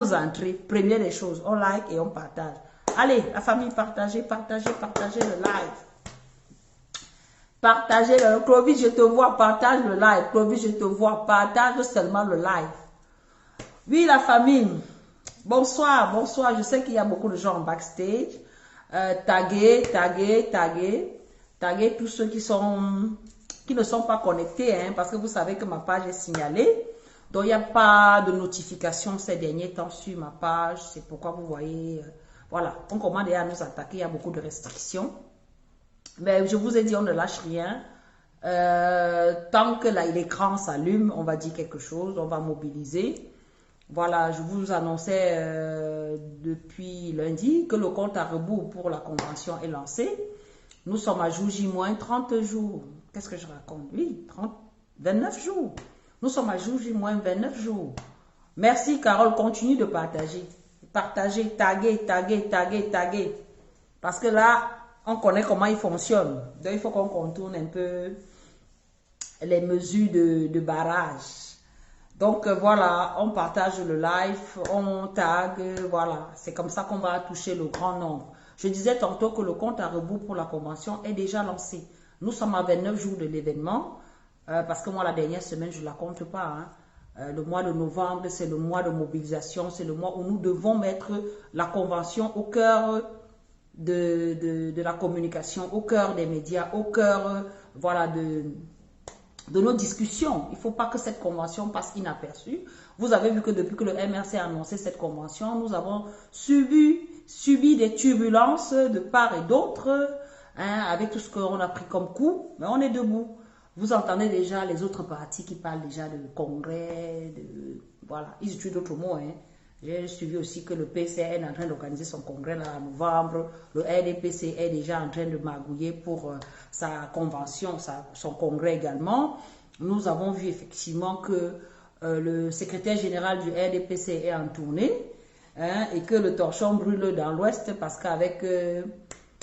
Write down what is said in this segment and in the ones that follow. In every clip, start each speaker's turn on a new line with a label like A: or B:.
A: entrées, prenez les choses, on like et on partage. Allez, la famille, partagez, partagez, partagez le live. Partagez le Clovis, je te vois, partage le live. Clovis, je te vois, partage seulement le live. Oui, la famille. Bonsoir, bonsoir. Je sais qu'il y a beaucoup de gens en backstage. Taguez, taguez, taguez. Taguez tous ceux qui ne sont pas connectés, hein, parce que vous savez que ma page est signalée. Donc, il n'y a pas de notification ces derniers temps sur ma page. C'est pourquoi vous voyez... voilà, on commence déjà à nous attaquer. Il y a beaucoup de restrictions. Mais je vous ai dit, on ne lâche rien. Tant que l'écran s'allume, on va dire quelque chose, on va mobiliser. Voilà, je vous annonçais depuis lundi que le compte à rebours pour la convention est lancé. Nous sommes à jour J-30 jours. Qu'est-ce que je raconte? Oui, 29 jours. Nous sommes à jour J-29 jours. Merci Carole, continue de partager. Partagez, taguez, taguez, taguez, taguez. Parce que là, on connaît comment il fonctionne. Donc, il faut qu'on contourne un peu les mesures de barrage. Donc, voilà, on partage le live, on tag, voilà. C'est comme ça qu'on va toucher le grand nombre. Je disais tantôt que le compte à rebours pour la convention est déjà lancé. Nous sommes à 29 jours de l'événement, parce que moi, la dernière semaine, je ne la compte pas. Hein. Le mois de novembre, c'est le mois de mobilisation, c'est le mois où nous devons mettre la convention au cœur de la communication, au cœur des médias, au cœur voilà, de nos discussions. Il ne faut pas que cette convention passe inaperçue. Vous avez vu que depuis que le MRC a annoncé cette convention, nous avons subi des turbulences de part et d'autre, hein, avec tout ce qu'on a pris comme coup, mais on est debout. Vous entendez déjà les autres partis qui parlent déjà de congrès, voilà, ils utilisent d'autres mots, hein. J'ai suivi aussi que le PCN est en train d'organiser son congrès là en novembre. Le RDPC est déjà en train de magouiller pour sa convention, son congrès également. Nous avons vu effectivement que le secrétaire général du RDPC est en tournée, hein, et que le torchon brûle dans l'ouest parce qu'avec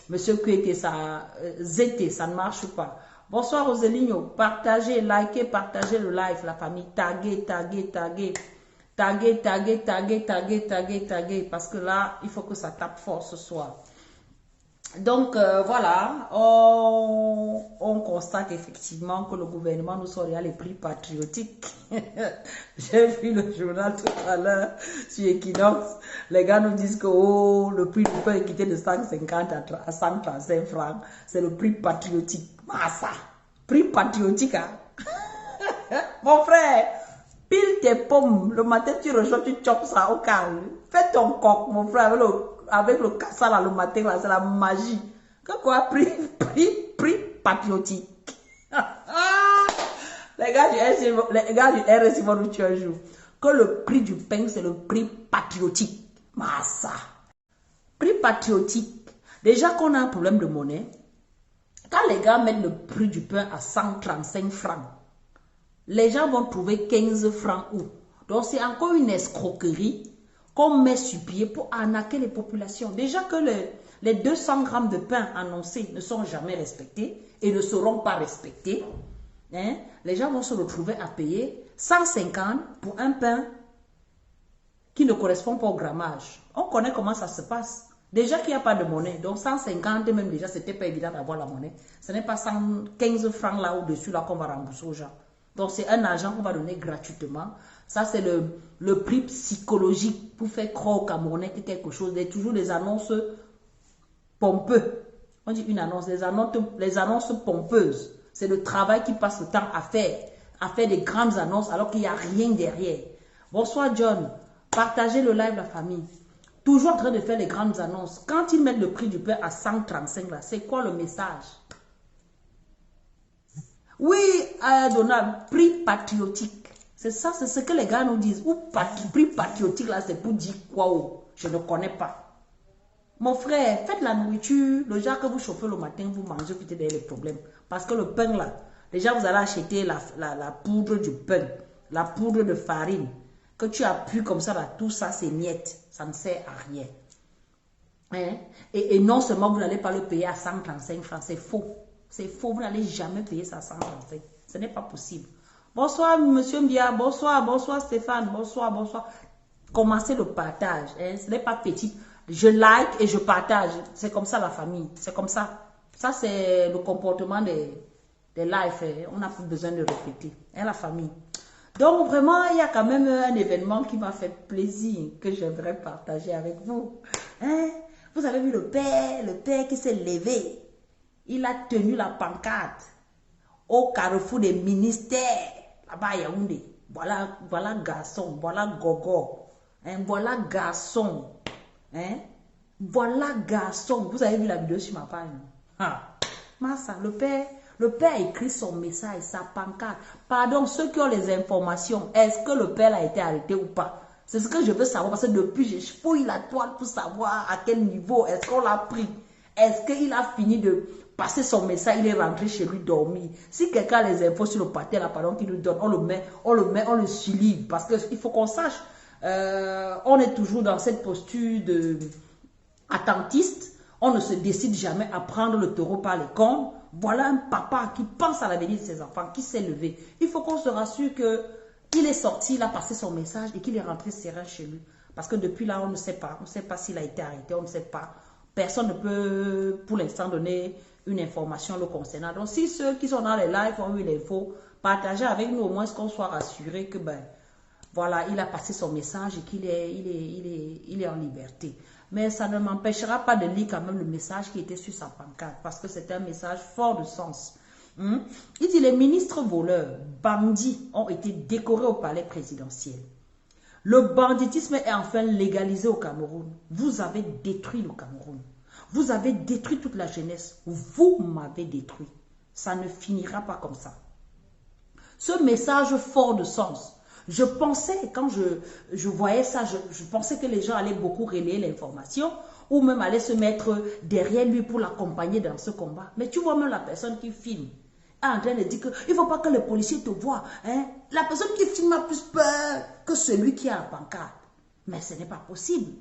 A: Monsieur Kouete, ça ne marche pas. Bonsoir Roseligno, partagez, likez, partagez le live, la famille, taguez, taguez, taguez. Taguer, taguer, taguer, taguer, taguer, taguer, parce que là, il faut que ça tape fort ce soir. Donc, voilà, on constate effectivement que le gouvernement nous sort les prix patriotiques. J'ai vu le journal tout à l'heure sur Equinox. Les gars nous disent que oh, le prix du pain est quitté de 150 à 135 francs. C'est le prix patriotique. Ah ça, prix patriotique, hein? Mon frère, pile tes pommes, le matin tu reçois, tu chopes ça au calme. Fais ton coq, mon frère, avec le cassa là, le matin là, c'est la magie. Que quoi, prix patriotique. les gars du RSI vont nous tuer un jour. Que le prix du pain, c'est le prix patriotique. Massa. Prix patriotique. Déjà qu'on a un problème de monnaie, quand les gars mettent le prix du pain à 135 francs, les gens vont trouver 15 francs où. Donc, c'est encore une escroquerie qu'on met sur pied pour arnaquer les populations. Déjà que les 200 grammes de pain annoncés ne sont jamais respectés et ne seront pas respectés, hein, les gens vont se retrouver à payer 150 pour un pain qui ne correspond pas au grammage. On connaît comment ça se passe. Déjà qu'il n'y a pas de monnaie, donc 150 même déjà, c'était pas évident d'avoir la monnaie. Ce n'est pas 115 francs là au-dessus là qu'on va rembourser aux gens. Donc, c'est un argent qu'on va donner gratuitement. Ça, c'est le prix psychologique pour faire croire aux Camerounais que quelque chose. Il y a toujours des annonces pompeuses. On dit une annonce, les annonces pompeuses. C'est le travail qui passe le temps à faire des grandes annonces alors qu'il n'y a rien derrière. Bonsoir John, partagez le live la famille. Toujours en train de faire des grandes annonces. Quand ils mettent le prix du pain à 135 là, c'est quoi le message? Oui, Donald, prix patriotique. C'est ça, c'est ce que les gars nous disent. Ou prix patriotique, là, c'est pour dire quoi? Oh, je ne connais pas. Mon frère, faites la nourriture. Le genre que vous chauffez le matin, vous mangez, vous avez les problèmes. Parce que le pain, là, déjà, vous allez acheter la poudre du pain, la poudre de farine. Que tu appuies comme ça, là, tout ça, c'est miettes. Ça ne sert à rien. Hein? Et non seulement vous n'allez pas le payer à 135 francs, c'est faux. C'est faux, vous n'allez jamais payer ça à 135. Ce n'est pas possible. Bonsoir, monsieur Mbia. Bonsoir, bonsoir Stéphane. Bonsoir, bonsoir. Commencez le partage. Hein. Ce n'est pas petit. Je like et je partage. C'est comme ça la famille. C'est comme ça. Ça, c'est le comportement des lives. Hein. On n'a plus besoin de répéter. Hein, la famille. Donc, vraiment, il y a quand même un événement qui m'a fait plaisir, que j'aimerais partager avec vous. Hein? Vous avez vu le père qui s'est levé. Il a tenu la pancarte au carrefour des ministères, là-bas à Yaoundé. Voilà garçon, voilà gogo. Hein? Voilà garçon. Hein? Voilà garçon. Vous avez vu la vidéo sur ma page? Ah. Massa, le père a écrit son message, sa pancarte. Pardon, ceux qui ont les informations, est-ce que le père a été arrêté ou pas? C'est ce que je veux savoir parce que depuis, je fouille la toile pour savoir à quel niveau, est-ce qu'on l'a pris? Est-ce qu'il a fini de passer son message, il est rentré chez lui dormir? Si quelqu'un a les infos sur le pâté, là, pardon, qu'il nous donne, on le suit parce qu'il faut qu'on sache. On est toujours dans cette posture de attentiste. On ne se décide jamais à prendre le taureau par les cornes. Voilà un papa qui pense à l'avenir de ses enfants, qui s'est levé. Il faut qu'on se rassure qu'il est sorti, il a passé son message et qu'il est rentré serein chez lui. Parce que depuis là, on ne sait pas. On ne sait pas s'il a été arrêté, on ne sait pas. Personne ne peut, pour l'instant, donner une information le concernant. Donc, si ceux qui sont dans les lives ont eu l'info, partagez avec nous au moins qu'on soit rassuré que, ben, voilà, il a passé son message et qu'il est en liberté. Mais ça ne m'empêchera pas de lire quand même le message qui était sur sa pancarte parce que c'est un message fort de sens. Il dit, les ministres voleurs, bandits ont été décorés au palais présidentiel. Le banditisme est enfin légalisé au Cameroun. Vous avez détruit le Cameroun. Vous avez détruit toute la jeunesse. Vous m'avez détruit. Ça ne finira pas comme ça. Ce message fort de sens. Je pensais, quand je voyais ça, je pensais que les gens allaient beaucoup relayer l'information ou même allaient se mettre derrière lui pour l'accompagner dans ce combat. Mais tu vois même la personne qui filme est en train de dire qu'il ne faut pas que les policiers te voient. Hein? La personne qui filme a plus peur que celui qui a la pancarte. Mais ce n'est pas possible.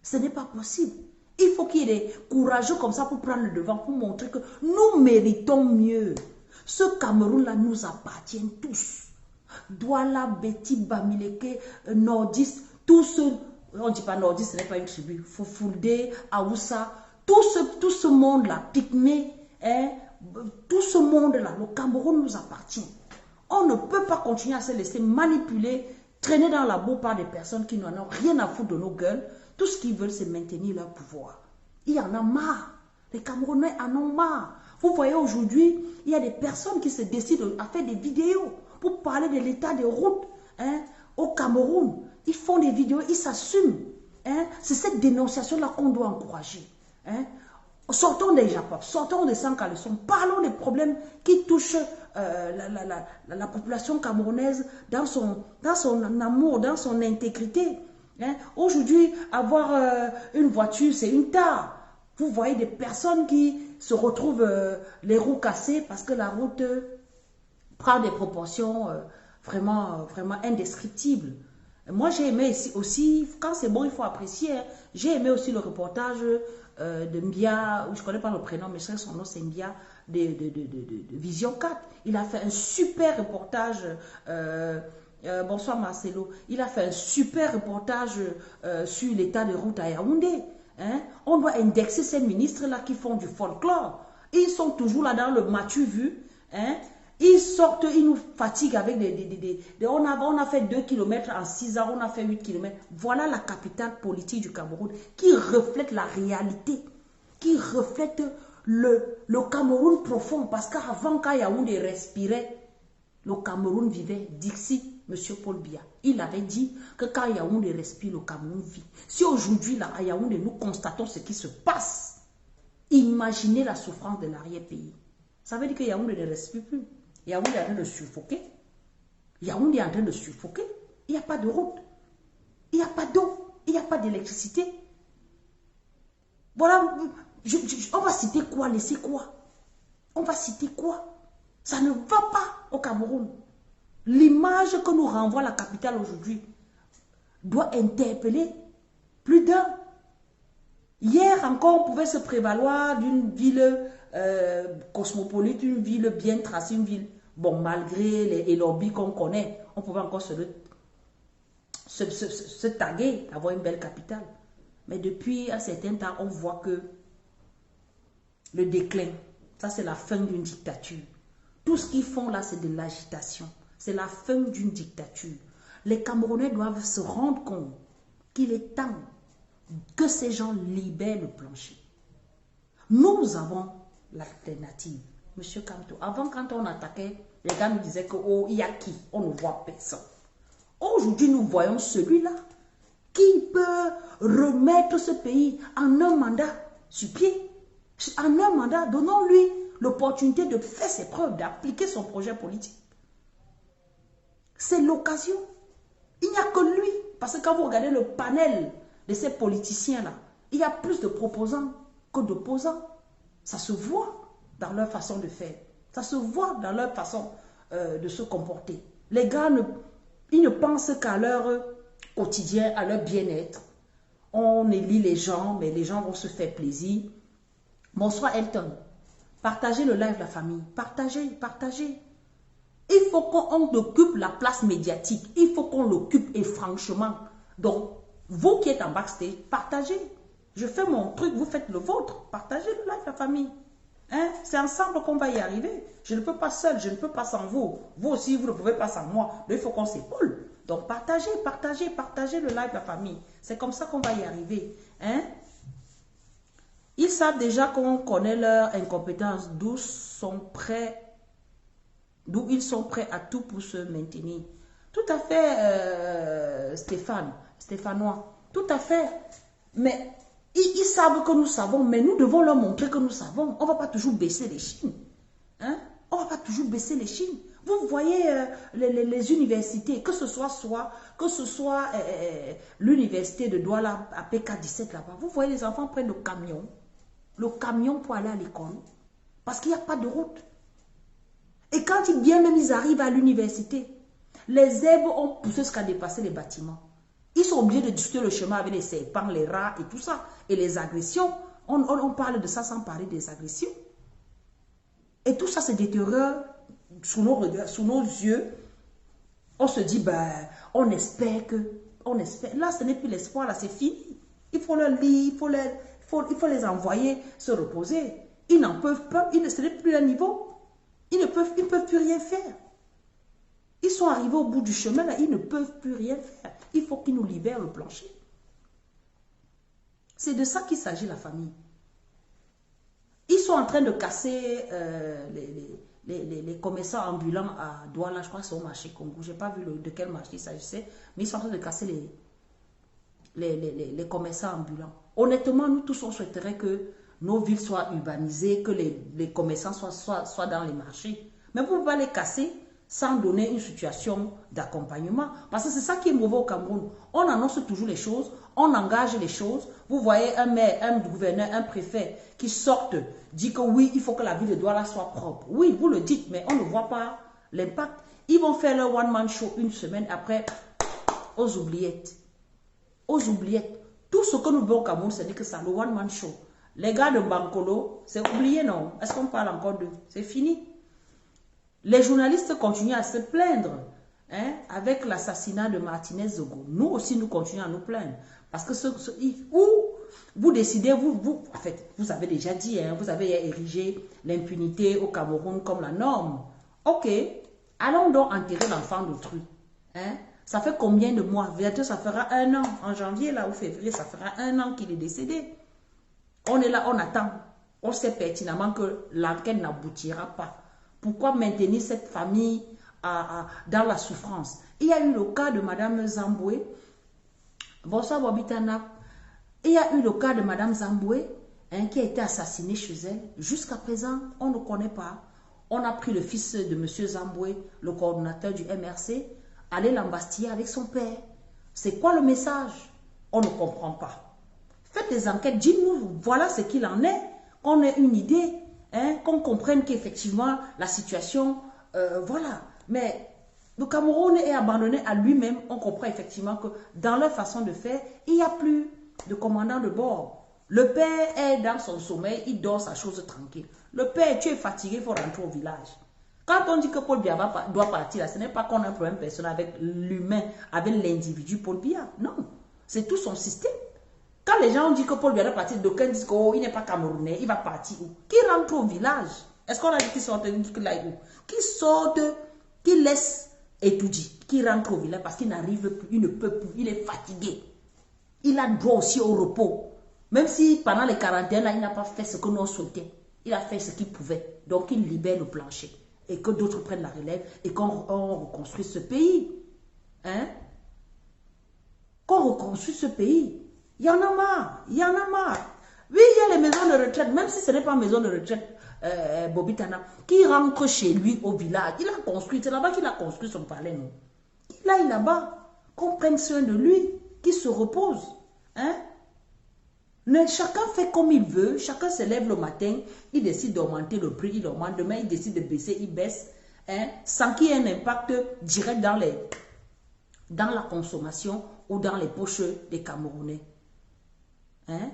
A: Ce n'est pas possible. Il faut qu'il y ait des courageux comme ça pour prendre le devant, pour montrer que nous méritons mieux. Ce Cameroun-là nous appartient tous. Douala, Betty, Bamileke, Nordiste, tous ceux, on ne dit pas Nordiste, ce n'est pas une tribu, Fufulde, Aoussa, tout ce monde-là, Pygmée, hein, tout ce monde-là, le Cameroun nous appartient. On ne peut pas continuer à se laisser manipuler, traîner dans la boue par des personnes qui n'en ont rien à foutre de nos gueules. Tout ce qu'ils veulent, c'est maintenir leur pouvoir. Il y en a marre. Les Camerounais en ont marre. Vous voyez aujourd'hui, il y a des personnes qui se décident à faire des vidéos pour parler de l'état des routes hein, au Cameroun. Ils font des vidéos, ils s'assument. Hein. C'est cette dénonciation-là qu'on doit encourager. Hein. Sortons des Japon, sortons des sans-caleçons, parlons des problèmes qui touchent la population camerounaise dans son amour, dans son intégrité. Hein. Aujourd'hui, avoir une voiture, c'est une tare. Vous voyez des personnes qui se retrouvent les roues cassées parce que la route prend des proportions vraiment indescriptibles. Moi, j'ai aimé aussi, quand c'est bon, il faut apprécier. Hein. J'ai aimé aussi le reportage de Mbia, je ne connais pas le prénom, mais je sais que son nom c'est Mbia, de Vision 4. Il a fait un super reportage, bonsoir Marcelo, il a fait un super reportage sur l'état de route à Yaoundé. Hein? On doit indexer ces ministres-là qui font du folklore. Ils sont toujours là dans le matu vu. Hein? Ils sortent, ils nous fatiguent avec on a fait 2 km en 6 ans, on a fait 8 km. Voilà la capitale politique du Cameroun qui reflète la réalité, qui reflète le Cameroun profond. Parce qu'avant, quand Yaoundé respirait, le Cameroun vivait. Dixit, M. Paul Biya. Il avait dit que quand Yaoundé respire, le Cameroun vit. Si aujourd'hui, là, à Yaoundé, nous constatons ce qui se passe, imaginez la souffrance de l'arrière-pays. Ça veut dire que Yaoundé ne respire plus. Yaoundé est en train de suffoquer. Yaoundé est en train de suffoquer. Il n'y a pas de route. Il n'y a pas d'eau. Il n'y a pas d'électricité. Voilà. On va citer quoi? Laisser quoi? On va citer quoi? Ça ne va pas au Cameroun. L'image que nous renvoie la capitale aujourd'hui doit interpeller plus d'un. Hier encore, on pouvait se prévaloir d'une ville cosmopolite, une ville bien tracée, une ville, bon, malgré les lobbies qu'on connaît, on pouvait encore se taguer, avoir une belle capitale. Mais depuis un certain temps, on voit que le déclin, ça c'est la fin d'une dictature. Tout ce qu'ils font là, c'est de l'agitation. C'est la fin d'une dictature. Les Camerounais doivent se rendre compte qu'il est temps que ces gens libèrent le plancher. Nous avons l'alternative. Monsieur Kamto, avant quand on attaquait, les gars nous disaient que oh, il y a qui? On ne voit personne. Aujourd'hui, nous voyons celui-là qui peut remettre ce pays en un mandat sur pied. En un mandat, donnons-lui l'opportunité de faire ses preuves, d'appliquer son projet politique. C'est l'occasion. Il n'y a que lui. Parce que quand vous regardez le panel de ces politiciens-là, il y a plus de proposants que d'opposants. Ça se voit dans leur façon de faire. Ça se voit dans leur façon de se comporter. Les gars, ils ne pensent qu'à leur quotidien, à leur bien-être. On élit les gens, mais les gens vont se faire plaisir. Bonsoir Elton. Partagez le live, la famille. Partagez, partagez. Il faut qu'on occupe la place médiatique. Il faut qu'on l'occupe et franchement. Donc, vous qui êtes en backstage, partagez. Je fais mon truc, vous faites le vôtre. Partagez le live, la famille. Hein? C'est ensemble qu'on va y arriver. Je ne peux pas seul, je ne peux pas sans vous. Vous aussi, vous ne pouvez pas sans moi. Mais il faut qu'on s'épaule. Donc, partagez, partagez, partagez le live, la famille. C'est comme ça qu'on va y arriver. Hein? Ils savent déjà qu'on connaît leur incompétence, d'où ils sont prêts à tout pour se maintenir. Tout à fait, Stéphanois. Tout à fait. Mais ils savent que nous savons, mais nous devons leur montrer que nous savons. On ne va pas toujours baisser les chines. Hein? On ne va pas toujours baisser les chines. Vous voyez les universités, que ce soit l'université de Douala à PK17 là-bas. Vous voyez les enfants prennent le camion pour aller à l'école. Parce qu'il n'y a pas de route. Et quand ils arrivent à l'université, les herbes ont poussé jusqu'à dépasser les bâtiments. Ils sont obligés de discuter le chemin avec les serpents, les rats et tout ça. Et les agressions, on parle de ça sans parler des agressions. Et tout ça se détériore sous nos regards, sous nos yeux. On se dit, ben, on espère. Là, ce n'est plus l'espoir, là, c'est fini. Il faut leur lire, il faut les envoyer se reposer. Ils n'en peuvent pas, ce n'est plus leur niveau. Ils ne peuvent plus rien faire. Ils sont arrivés au bout du chemin, là, ils ne peuvent plus rien faire. Il faut qu'ils nous libèrent le plancher. C'est de ça qu'il s'agit, la famille. Ils sont en train de casser les commerçants ambulants à Douala, je crois que c'est au marché Congo. Je n'ai pas vu de quel marché il s'agissait, mais ils sont en train de casser les commerçants ambulants. Honnêtement, nous tous, on souhaiterait que nos villes soient urbanisées, que les commerçants soient dans les marchés. Mais vous ne pouvez pas les casser sans donner une situation d'accompagnement. Parce que c'est ça qui est mauvais au Cameroun. On annonce toujours les choses, on engage les choses. Vous voyez un maire, un gouverneur, un préfet qui sortent, dit que oui, il faut que la ville de Douala soit propre. Oui, vous le dites, mais on ne voit pas l'impact. Ils vont faire leur one-man show une semaine après, aux oubliettes. Aux oubliettes. Tout ce que nous voulons au Cameroun, c'est que ça, le one-man show. Les gars de Bankolo, c'est oublié, non? Est-ce qu'on parle encore d'eux? C'est fini. Les journalistes continuent à se plaindre hein, avec l'assassinat de Martinez Zogo. Nous aussi, nous continuons à nous plaindre. Parce que vous décidez, en fait, vous avez déjà dit, hein, vous avez érigé l'impunité au Cameroun comme la norme. Ok, allons donc enterrer l'enfant d'autrui. Hein? Ça fait combien de mois? Bientôt, ça fera 1 an. En janvier là, ou février, ça fera 1 an qu'il est décédé. On est là, on attend. On sait pertinemment que l'enquête n'aboutira pas. Pourquoi maintenir cette famille dans la souffrance? Il y a eu le cas de Madame Zamboué. Bonsoir Bobitana. Il y a eu le cas de Madame Zamboué hein, qui a été assassinée chez elle. Jusqu'à présent, on ne connaît pas. On a pris le fils de Monsieur Zamboué, le coordonnateur du MRC, aller l'embastiller avec son père. C'est quoi le message? On ne comprend pas. Faites des enquêtes, dites-nous, voilà ce qu'il en est, qu'on ait une idée, hein, qu'on comprenne qu'effectivement la situation, voilà. Mais le Cameroun est abandonné à lui-même, on comprend effectivement que dans leur façon de faire, il n'y a plus de commandant de bord. Le père est dans son sommeil, il dort sa chose tranquille. Le père, tu es fatigué, il faut rentrer au village. Quand on dit que Paul Biya doit partir, là, ce n'est pas qu'on a un problème personnel avec l'humain, avec l'individu Paul Biya. Non, c'est tout son système. Quand les gens ont dit que Paul Biya doit partir, d'aucuns disent qu'il n'est pas camerounais, il va partir où? Qui rentre au village? Est-ce qu'on a dit qu'il sorte, qui sorte, qui laisse étudier, qui rentre au village parce qu'il n'arrive plus, il ne peut plus, il est fatigué. Il a droit aussi au repos. Même si pendant les quarantaines, là, il n'a pas fait ce que nous souhaitions. Il a fait ce qu'il pouvait. Donc, il libère le plancher. Et que d'autres prennent la relève et qu'on reconstruit ce pays. Hein? Qu'on reconstruit ce pays. Il y en a marre. Il y en a marre. Oui, il y a les maisons de retraite, même si ce n'est pas une maison de retraite, Bobitana, qui rentre chez lui au village. Il a construit, c'est là-bas qu'il a construit son palais, non? Il est là-bas. Qu'on prenne soin de lui, qu'il se repose. Hein? Mais chacun fait comme il veut, chacun se lève le matin, il décide d'augmenter le prix, il augmente, demain il décide de baisser, il baisse, hein, sans qu'il y ait un impact direct dans la consommation ou dans les poches des Camerounais. Hein?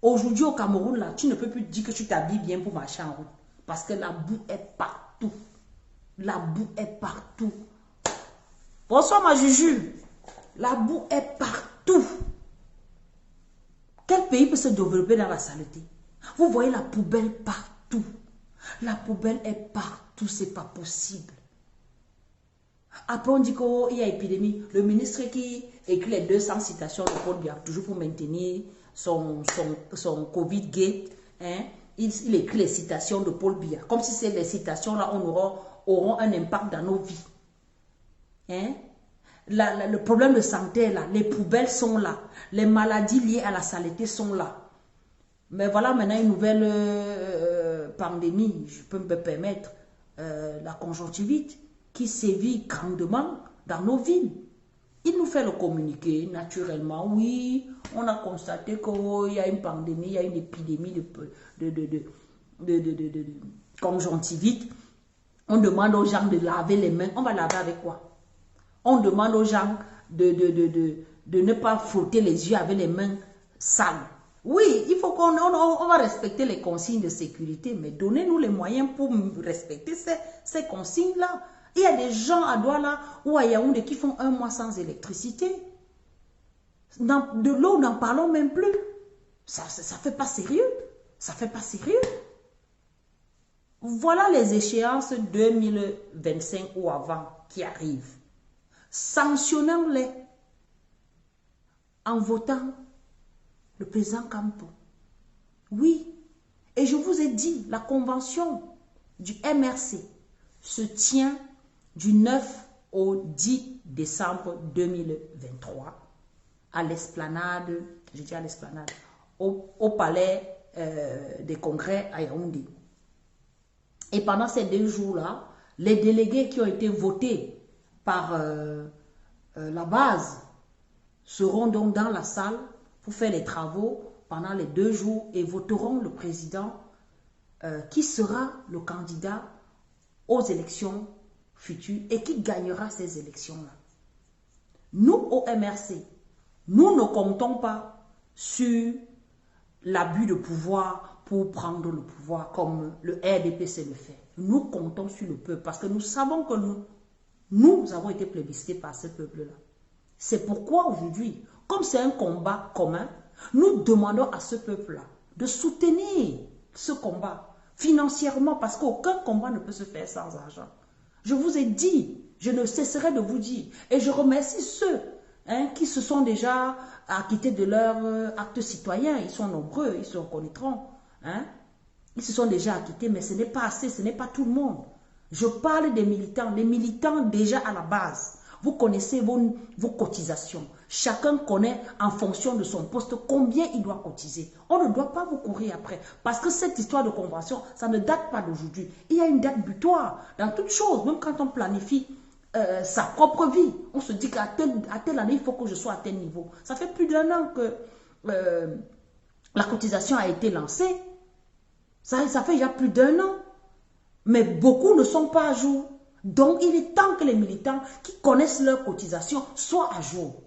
A: Aujourd'hui au Cameroun, là, tu ne peux plus dire que tu t'habilles bien pour marcher en route, parce que la boue est partout. La boue est partout. Bonsoir ma Juju. La boue est partout. Quel pays peut se développer dans la saleté? Vous voyez la poubelle partout. La poubelle est partout, c'est pas possible. Après on dit qu'il y a épidémie. Le ministre qui écrit les 200 citations de Paul Biya, toujours pour maintenir son Covid gate, hein, il écrit les citations de Paul Biya. Comme si ces citations-là auront un impact dans nos vies. Hein? Le problème de santé est là, les poubelles sont là, les maladies liées à la saleté sont là. Mais voilà maintenant une nouvelle pandémie, je peux me permettre, la conjonctivite, qui sévit grandement dans nos villes. Il nous fait le communiqué naturellement. Oui, on a constaté qu'il y a une pandémie, il y a une épidémie de conjonctivite. On demande aux gens de laver les mains. On va laver avec quoi? On demande aux gens de ne pas frotter les yeux avec les mains sales. Oui, il faut qu'on va respecter les consignes de sécurité, mais donnez-nous les moyens pour respecter ces consignes-là. Il y a des gens à Douala ou à Yaoundé qui font un mois sans électricité. De l'eau, n'en parlons même plus. Ça ne fait pas sérieux. Ça ne fait pas sérieux. Voilà les échéances 2025 ou avant qui arrivent. Sanctionnons-les en votant le président Campo. Oui, et je vous ai dit, la convention du MRC se tient du 9 au 10 décembre 2023 à l'esplanade, je dis à l'esplanade, au palais des congrès à Yaoundé. Et pendant ces 2 jours-là, les délégués qui ont été votés par la base seront donc dans la salle pour faire les travaux pendant les 2 jours et voteront le président qui sera le candidat aux élections futures et qui gagnera ces élections-là. Nous, au MRC, nous ne comptons pas sur l'abus de pouvoir pour prendre le pouvoir comme le RDP sait le faire. Nous comptons sur le peuple parce que nous savons que nous avons été plébiscités par ce peuple-là. C'est pourquoi aujourd'hui, comme c'est un combat commun, nous demandons à ce peuple-là de soutenir ce combat financièrement parce qu'aucun combat ne peut se faire sans argent. Je vous ai dit, je ne cesserai de vous dire, et je remercie ceux qui se sont déjà acquittés de leur acte citoyen. Ils sont nombreux, ils se reconnaîtront. Ils se sont déjà acquittés, mais ce n'est pas assez, ce n'est pas tout le monde. Je parle des militants, les militants déjà à la base. Vous connaissez vos cotisations. Chacun connaît en fonction de son poste combien il doit cotiser. On ne doit pas vous courir après. Parce que cette histoire de convention, ça ne date pas d'aujourd'hui. Il y a une date butoir dans toute chose. Même quand on planifie sa propre vie, on se dit qu'à telle année, il faut que je sois à tel niveau. Ça fait plus d'1 an que la cotisation a été lancée. Ça fait déjà plus d'1 an. Mais beaucoup ne sont pas à jour. Donc, il est temps que les militants qui connaissent leur cotisation soient à jour.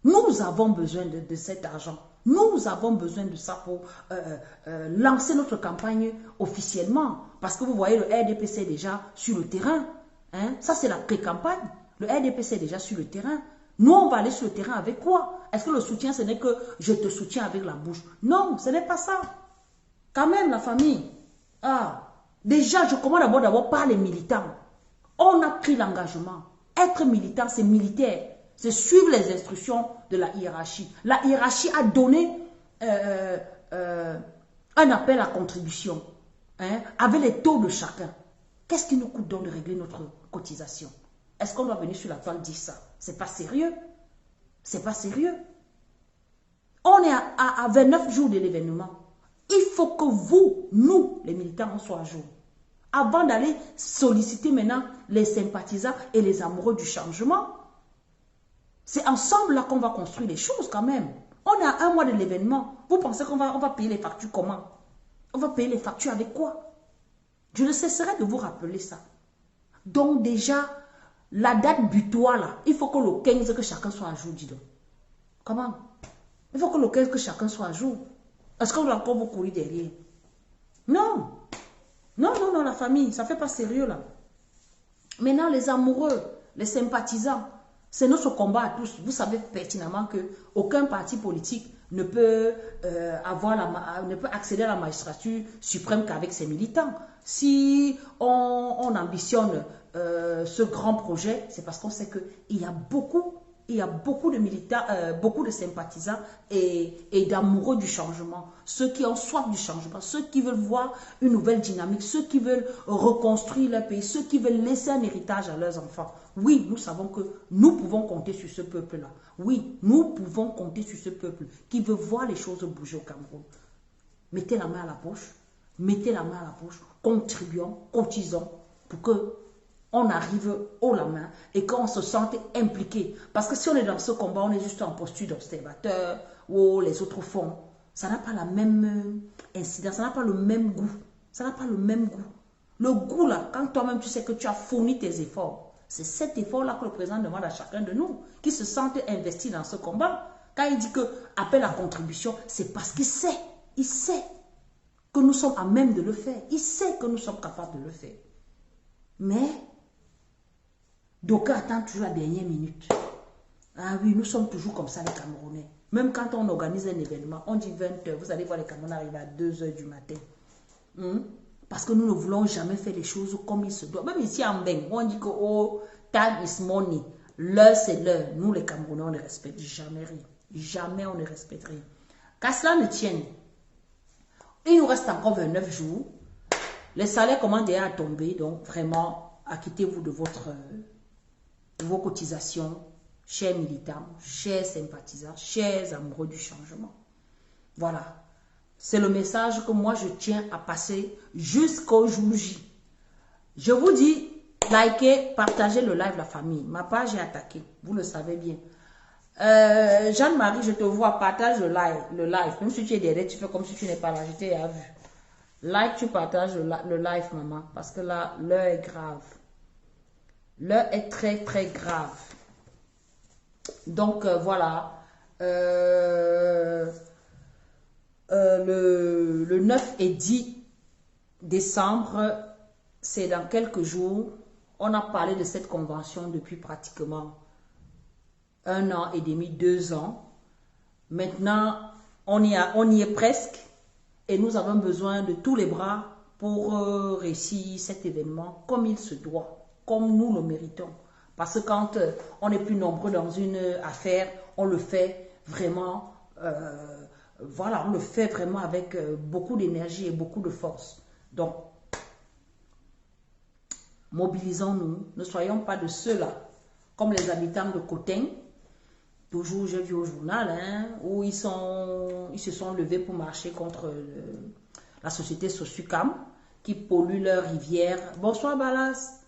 A: Nous avons besoin de cet argent. Nous avons besoin de ça pour lancer notre campagne officiellement. Parce que vous voyez, le RDPC est déjà sur le terrain. Hein? Ça, c'est la pré-campagne. Le RDPC est déjà sur le terrain. Nous, on va aller sur le terrain avec quoi? Est-ce que le soutien, ce n'est que je te soutiens avec la bouche? Non, ce n'est pas ça. Quand même, la famille. Ah, déjà, je commence d'abord par les militants. On a pris l'engagement. Être militant, c'est militaire. C'est suivre les instructions de la hiérarchie. La hiérarchie a donné un appel à contribution, hein, avec les taux de chacun. Qu'est-ce qui nous coûte donc de régler notre cotisation? Est-ce qu'on doit venir sur la toile dire ça? C'est pas sérieux. C'est pas sérieux. On est à 29 jours de l'événement. Il faut que vous, nous, les militants, on soit à jour. Avant d'aller solliciter maintenant les sympathisants et les amoureux du changement. C'est ensemble là qu'on va construire les choses quand même. On est à 1 mois de l'événement. Vous pensez qu'on va payer les factures comment? On va payer les factures avec quoi? Je ne cesserai de vous rappeler ça. Donc déjà, la date butoir là, il faut que le 15 que chacun soit à jour, dis donc. Comment? Il faut que le 15 que chacun soit à jour. Est-ce qu'on doit encore vous courir derrière? Non. Non, non, non, la famille, ça ne fait pas sérieux là. Maintenant, les amoureux, les sympathisants, c'est notre combat à tous. Vous savez pertinemment qu'aucun parti politique ne peut, ne peut accéder à la magistrature suprême qu'avec ses militants. Si on ambitionne ce grand projet, c'est parce qu'on sait qu'il y a beaucoup de militants, beaucoup de sympathisants et d'amoureux du changement. Ceux qui ont soif du changement, ceux qui veulent voir une nouvelle dynamique, ceux qui veulent reconstruire leur pays, ceux qui veulent laisser un héritage à leurs enfants. Oui, nous savons que nous pouvons compter sur ce peuple-là. Oui, nous pouvons compter sur ce peuple qui veut voir les choses bouger au Cameroun. Mettez la main à la poche, mettez la main à la poche, contribuons, cotisons pour que on arrive haut la main et qu'on se sente impliqué. Parce que si on est dans ce combat, on est juste en posture d'observateur ou les autres font. Ça n'a pas la même incidence, ça n'a pas le même goût. Ça n'a pas le même goût. Le goût là, quand toi-même tu sais que tu as fourni tes efforts, c'est cet effort-là que le président demande à chacun de nous, qui se sente investi dans ce combat. Quand il dit que appel à contribution, c'est parce qu'il sait que nous sommes à même de le faire. Il sait que nous sommes capables de le faire. Mais d'aucuns attendent toujours la dernière minute. Ah oui, nous sommes toujours comme ça les Camerounais. Même quand on organise un événement, on dit 20 h, vous allez voir les Camerounais arriver à 2 h du matin. Parce que nous ne voulons jamais faire les choses comme il se doit. Même ici en Beng, on dit que oh, time is money. L'heure c'est l'heure. Nous les Camerounais, on ne respecte jamais rien. Jamais on ne respecte rien. Qu'à cela ne tienne, il nous reste encore 29 jours. Les salaires commencent déjà à tomber. Donc vraiment, acquittez-vous de vos cotisations, chers militants, chers sympathisants, chers amoureux du changement. Voilà. C'est le message que moi je tiens à passer jusqu'au jour J. Je vous dis, likez, partagez le live la famille. Ma page est attaquée, vous le savez bien. Jeanne-Marie, je te vois, partage le live. Même si tu es derrière, tu fais comme si tu n'es pas là, je t'ai vu. Like, tu partages le live, maman, parce que là, l'heure est grave. L'heure est très, très grave. Donc, voilà. Le 9 et 10 décembre, c'est dans quelques jours. On a parlé de cette convention depuis pratiquement 1 an et demi, 2 ans. Maintenant, on y est presque. Et nous avons besoin de tous les bras pour réussir cet événement comme il se doit, comme nous le méritons. Parce que quand on est plus nombreux dans une affaire, on le fait vraiment, voilà, on le fait vraiment avec beaucoup d'énergie et beaucoup de force. Donc, mobilisons-nous, ne soyons pas de ceux-là, comme les habitants de Cotin. Toujours, j'ai vu au journal, hein, où ils se sont levés pour marcher contre la société Sosucam, qui pollue leur rivière. Bonsoir Balas.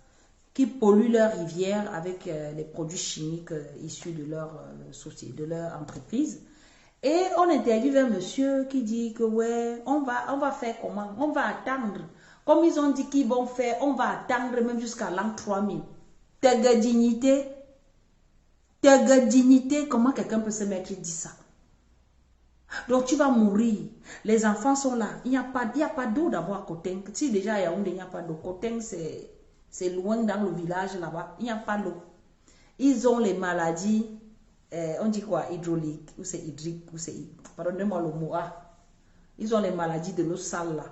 A: Qui polluent leur rivière avec les produits chimiques issus de leur société, de leur entreprise. Et on interviewe un monsieur qui dit que ouais, on va faire comment? On va attendre. Comme ils ont dit qu'ils vont faire, on va attendre même jusqu'à l'an 3000. Tega dignité, comment quelqu'un peut se mettre et dire ça? Donc tu vas mourir. Les enfants sont là. Il n'y a pas d'eau d'abord à Koteng. Si déjà à Yaoundé, il n'y a pas d'eau. Koteng, c'est loin dans le village là-bas. Il n'y a pas d'eau. Ils ont les maladies, on dit quoi, hydrauliques, ou c'est hydrique, ou c'est... Pardonnez-moi le mot. Ah. Ils ont les maladies de l'eau sale là.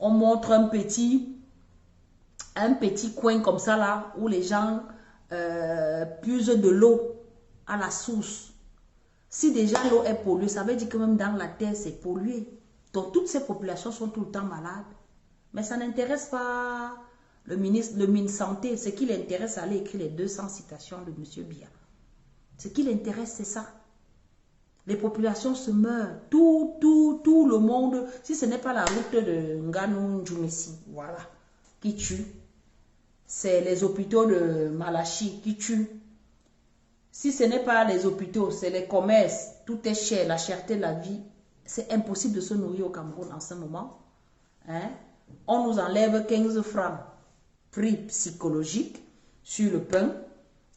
A: On montre un petit coin comme ça là, où les gens puisent de l'eau à la source. Si déjà l'eau est polluée, ça veut dire que même dans la terre, c'est pollué. Donc toutes ces populations sont tout le temps malades. Mais ça n'intéresse pas le ministre Santé. Ce qui l'intéresse, c'est aller écrire les 200 citations de M. Biya. Ce qui l'intéresse, c'est ça. Les populations se meurent. Tout le monde. Si ce n'est pas la route de Nganou Djoumessi, voilà, qui tue. C'est les hôpitaux de Malachi qui tuent. Si ce n'est pas les hôpitaux, c'est les commerces. Tout est cher, la cherté de la vie. C'est impossible de se nourrir au Cameroun en ce moment. Hein? On nous enlève 15 francs. Prix psychologique sur le pain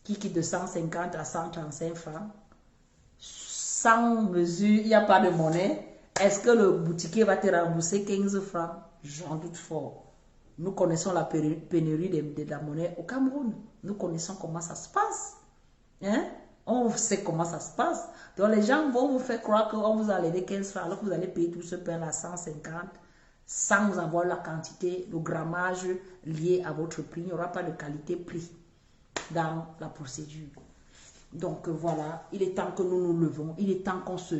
A: qui quitte de 150 à 135 francs. Sans mesure, il n'y a pas de monnaie. Est-ce que le boutiquier va te rembourser 15 francs? J'en doute fort. Nous connaissons la pénurie de la monnaie au Cameroun. Nous connaissons comment ça se passe. Hein? On sait comment ça se passe. Donc les gens vont vous faire croire qu'on vous a enlevé 15 francs alors que vous allez payer tout ce pain à 150 sans avoir la quantité, le grammage lié à votre prix. Il n'y aura pas de qualité-prix dans la procédure. Donc voilà, il est temps que nous nous levons. Il est temps qu'on se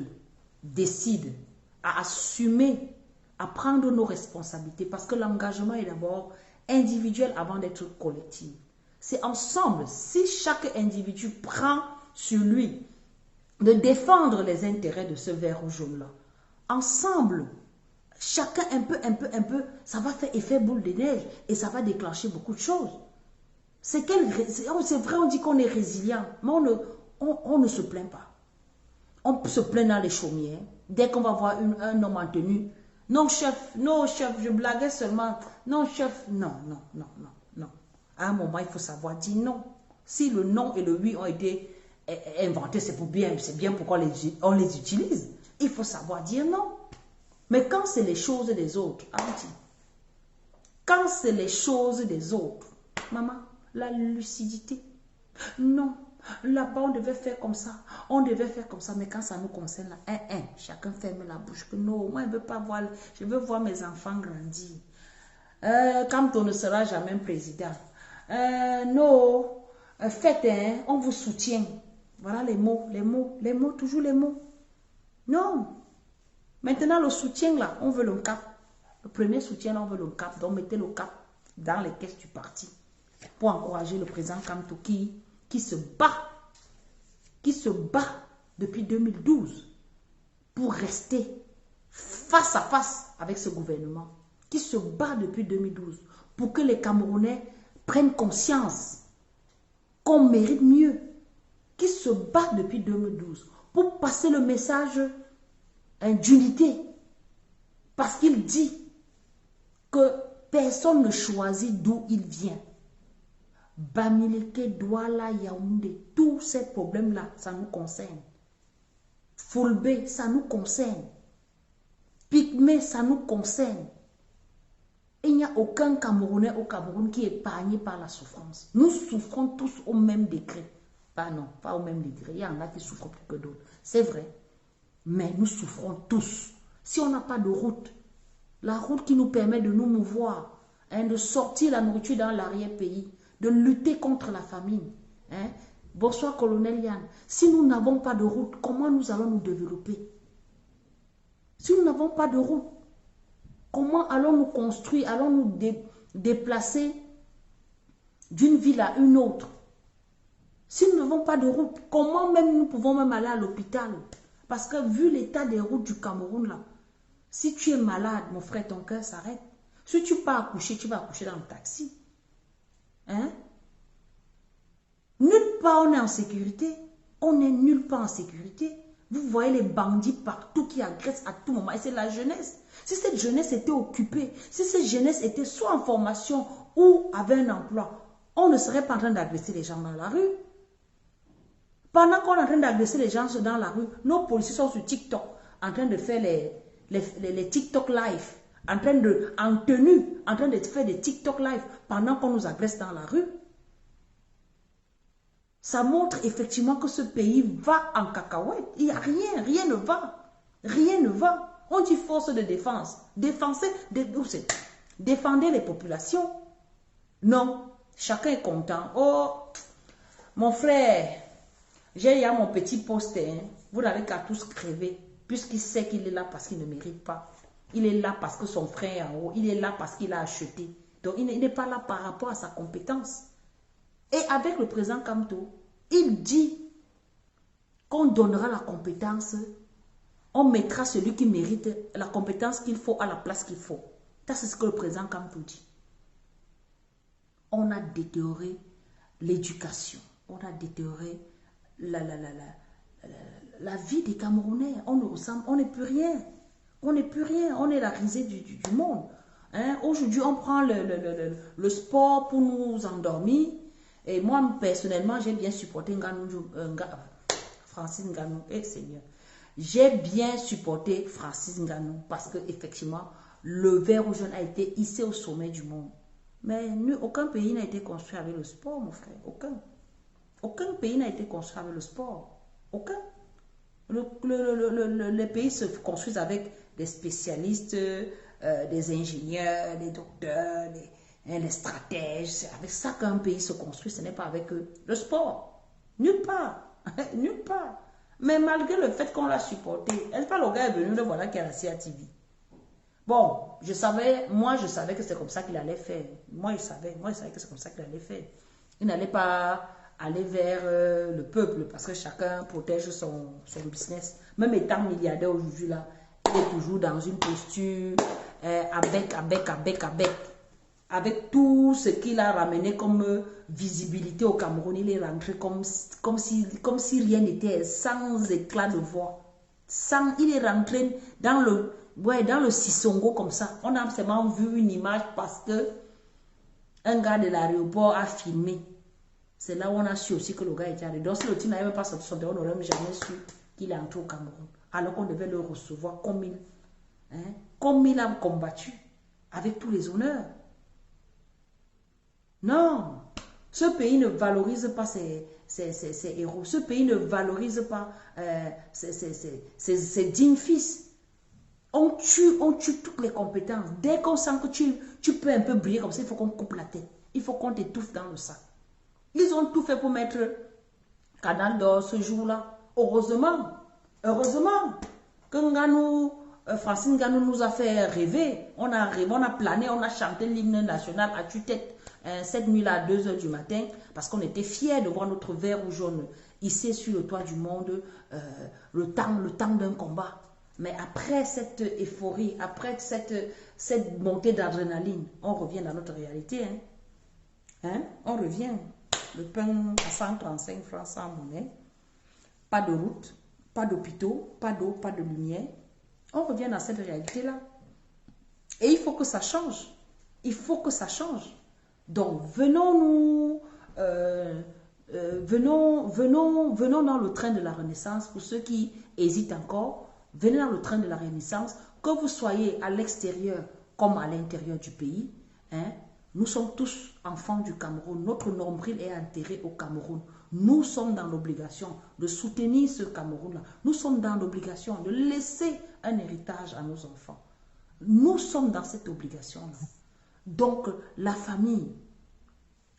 A: décide à assumer, à prendre nos responsabilités parce que l'engagement est d'abord individuel avant d'être collectif. C'est ensemble, si chaque individu prend sur lui de défendre les intérêts de ce vert ou jaune-là, ensemble, chacun un peu, ça va faire effet boule de neige et ça va déclencher beaucoup de choses. C'est vrai, on dit qu'on est résilient, mais on ne se plaint pas. On se plaint dans les chaumières. Dès qu'on va voir un homme en tenue, non chef, je blaguais seulement. Non chef, non. À un moment, il faut savoir dire non. Si le non et le oui ont été inventés, c'est bien pourquoi on les utilise. Il faut savoir dire non. Mais quand c'est les choses des autres, Auntie, quand c'est les choses des autres, maman, la lucidité, non, là-bas on devait faire comme ça, mais quand ça nous concerne, là, chacun ferme la bouche, que non, moi je veux pas voir, je veux voir mes enfants grandir. Quand on ne sera jamais président, non, faites, on vous soutient. Voilà les mots, toujours les mots. Non. Maintenant, le soutien là, on veut le cap. Le premier soutien là, on veut le cap. Donc, mettez le cap dans les caisses du parti pour encourager le président Kamto qui se bat depuis 2012 pour rester face à face avec ce gouvernement, qui se bat depuis 2012 pour que les Camerounais prennent conscience qu'on mérite mieux, qui se bat depuis 2012 pour passer le message d'unité, parce qu'il dit que personne ne choisit d'où il vient. Bamileke, Douala, Yaoundé, tous ces problèmes-là, ça nous concerne. Fulbe, ça nous concerne. Pygmée, ça nous concerne. Il n'y a aucun Camerounais au Cameroun qui est épargné par la souffrance. Nous souffrons tous au même degré. Pas au même degré. Il y en a qui souffrent plus que d'autres. C'est vrai. Mais nous souffrons tous. Si on n'a pas de route, la route qui nous permet de nous mouvoir, de sortir la nourriture dans l'arrière-pays, de lutter contre la famine. Bonsoir, colonel Yann. Si nous n'avons pas de route, comment nous allons nous développer? Si nous n'avons pas de route, comment allons-nous construire, allons-nous déplacer d'une ville à une autre? Si nous n'avons pas de route, comment même nous pouvons même aller à l'hôpital? Parce que vu l'état des routes du Cameroun, là, si tu es malade, mon frère, ton cœur s'arrête. Si tu pars accoucher, tu vas accoucher dans le taxi. Nulle part on est en sécurité. On n'est nulle part en sécurité. Vous voyez les bandits partout qui agressent à tout moment. Et c'est la jeunesse. Si cette jeunesse était occupée, si cette jeunesse était soit en formation ou avait un emploi, on ne serait pas en train d'agresser les gens dans la rue. Pendant qu'on est en train d'agresser les gens dans la rue, nos policiers sont sur TikTok en train de faire les TikTok live, en tenue, en train de faire des TikTok live pendant qu'on nous agresse dans la rue. Ça montre effectivement que ce pays va en cacahuète. Il n'y a rien, rien ne va. Rien ne va. On dit force de défense. Défendez les populations. Non, chacun est content. Oh, mon frère, j'ai eu mon petit poste. Hein. Vous n'avez qu'à tous crever, puisqu'il sait qu'il est là parce qu'il ne mérite pas. Il est là parce que son frère est en haut. Il est là parce qu'il a acheté. Donc, il n'est pas là par rapport à sa compétence. Et avec le président Kamto, il dit qu'on donnera la compétence, on mettra celui qui mérite la compétence qu'il faut à la place qu'il faut. Ça, c'est ce que le président Kamto dit. On a détérioré l'éducation, on a détérioré la vie des Camerounais. On ne ressemble, on n'est plus rien. On n'est plus rien, on est la risée du monde. Hein? Aujourd'hui, on prend le sport pour nous endormir. Et moi, personnellement, j'ai bien supporté Francis Ngannou. Eh Seigneur, j'ai bien supporté Francis Ngannou parce qu'effectivement, le vert jaune a été hissé au sommet du monde. Mais aucun pays n'a été construit avec le sport, mon frère. Aucun. Aucun pays n'a été construit avec le sport. Aucun. Les pays se construisent avec des spécialistes, des ingénieurs, des docteurs, les stratèges. C'est avec ça qu'un pays se construit, ce n'est pas avec le sport. Nulle part. Nulle part. Mais malgré le fait qu'on l'a supporté, est-ce pas le gars est venu, le voilà qui a la CATV. Bon, moi je savais que c'est comme ça qu'il allait faire. Moi je savais que c'est comme ça qu'il allait faire. Il n'allait pas aller vers le peuple parce que chacun protège son business. Même étant milliardaire aujourd'hui là, il est toujours dans une posture avec tout ce qu'il a ramené comme visibilité au Cameroun. Il est rentré comme si rien n'était, sans éclat de voix. Il est rentré dans le Sissongo comme ça. On a seulement vu une image parce que un gars de l'aéroport a filmé. C'est là où on a su aussi que le gars était arrivé. Donc si le type n'avait même pas sorti son dehors, on n'aurait jamais su qu'il est entré au Cameroun. Alors qu'on devait le recevoir comme il a combattu, avec tous les honneurs. Non, ce pays ne valorise pas ses héros. Ce pays ne valorise pas ses dignes fils. On tue toutes les compétences. Dès qu'on sent que tu peux un peu briller comme ça, il faut qu'on coupe la tête. Il faut qu'on t'étouffe dans le sac. Ils ont tout fait pour mettre Canal d'Or ce jour-là. Heureusement que Francis Ngannou nous a fait rêver. On a plané, on a chanté l'hymne national à tue-tête cette nuit-là à 2 h du matin parce qu'on était fiers de voir notre vert ou jaune hissé sur le toit du monde le temps d'un combat. Mais après cette euphorie, après cette montée d'adrénaline, on revient dans notre réalité. On revient. Le pain à 135 francs sans monnaie. Pas de route, pas d'hôpitaux, pas d'eau, pas de lumière. On revient dans cette réalité-là. Et il faut que ça change. Il faut que ça change. Donc, venons dans le train de la Renaissance. Pour ceux qui hésitent encore, venez dans le train de la Renaissance. Que vous soyez à l'extérieur comme à l'intérieur du pays. Nous sommes tous enfants du Cameroun. Notre nombril est enterré au Cameroun. Nous sommes dans l'obligation de soutenir ce Cameroun-là. Nous sommes dans l'obligation de laisser un héritage à nos enfants. Nous sommes dans cette obligation-là. Donc, la famille,